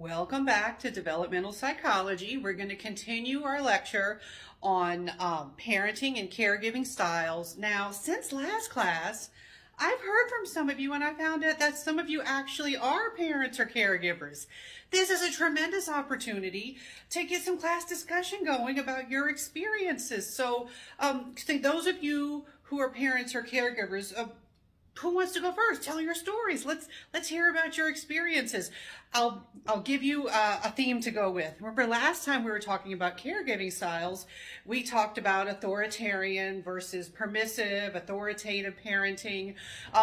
Welcome back to Developmental Psychology. We're going to continue our lecture on parenting and caregiving styles. Now, since last class, I've heard from some of you and I found out that some of you actually are parents or caregivers. This is a tremendous opportunity to get some class discussion going about your experiences. So those of you who are parents or caregivers, who wants to go first? Tell your stories. Let's hear about your experiences. I'll give you a theme to go with. Remember last time we were talking about caregiving styles, we talked about authoritarian versus permissive, authoritative parenting,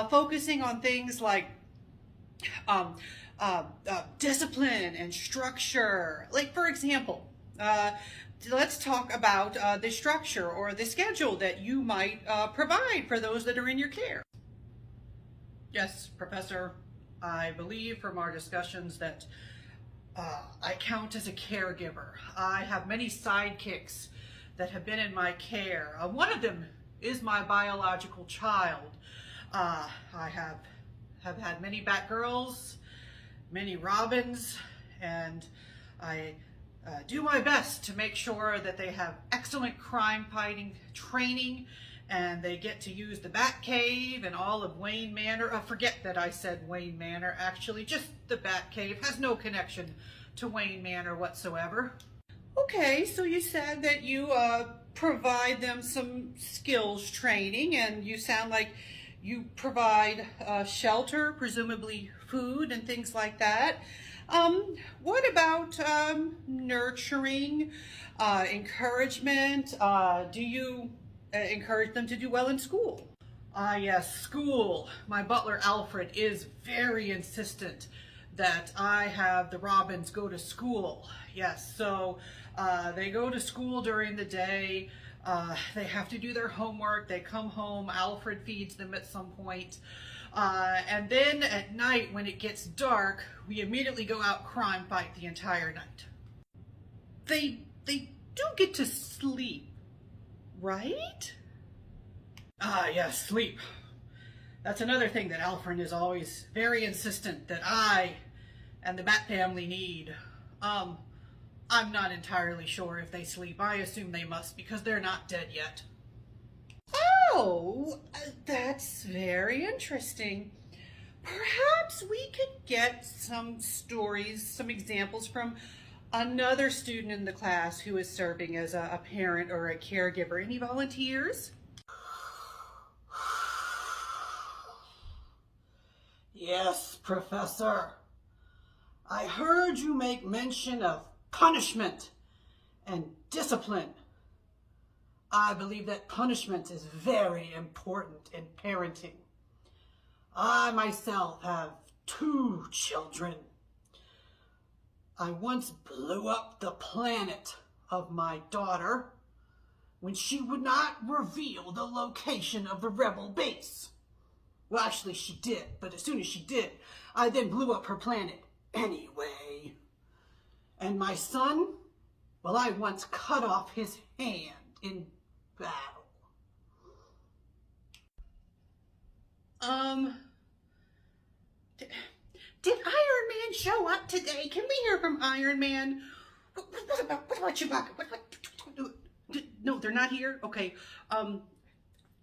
focusing on things like discipline and structure. Like, for example, let's talk about the structure or the schedule that you might provide for those that are in your care. Yes, Professor, I believe from our discussions that I count as a caregiver. I have many sidekicks that have been in my care. One of them is my biological child. I have had many Batgirls, many Robins, and I do my best to make sure that they have excellent crime-fighting training and they get to use the Batcave and all of Wayne Manor. Forget that I said Wayne Manor, actually. Just the Batcave has no connection to Wayne Manor whatsoever. Okay, so you said that you provide them some skills training, and you sound like you provide shelter, presumably food and things like that. What about nurturing, encouragement? Do you encourage them to do well in school? Yes, school. My butler Alfred is very insistent that I have the Robins go to school. Yes, so they go to school during the day. They have to do their homework. They come home. Alfred feeds them at some point. And then at night, when it gets dark, we immediately go out crime fight the entire night. They do get to sleep, right? Yes, sleep. That's another thing that Alfred is always very insistent that I and the Bat family need. I'm not entirely sure if they sleep. I assume they must because they're not dead yet. Oh, that's very interesting. Perhaps we could get some stories, some examples from another student in the class who is serving as a parent or a caregiver. Any volunteers? Yes, Professor. I heard you make mention of punishment and discipline. I believe that punishment is very important in parenting. I myself have 2 children. I once blew up the planet of my daughter when she would not reveal the location of the rebel base. Well, actually she did, but as soon as she did, I then blew up her planet anyway. And my son, well, I once cut off his hand in battle. Did Iron Man show up today? Can we hear from Iron Man? What about Chewbacca? No, they're not here? Okay.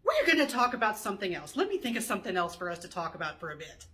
We're going to talk about something else. Let me think of something else for us to talk about for a bit.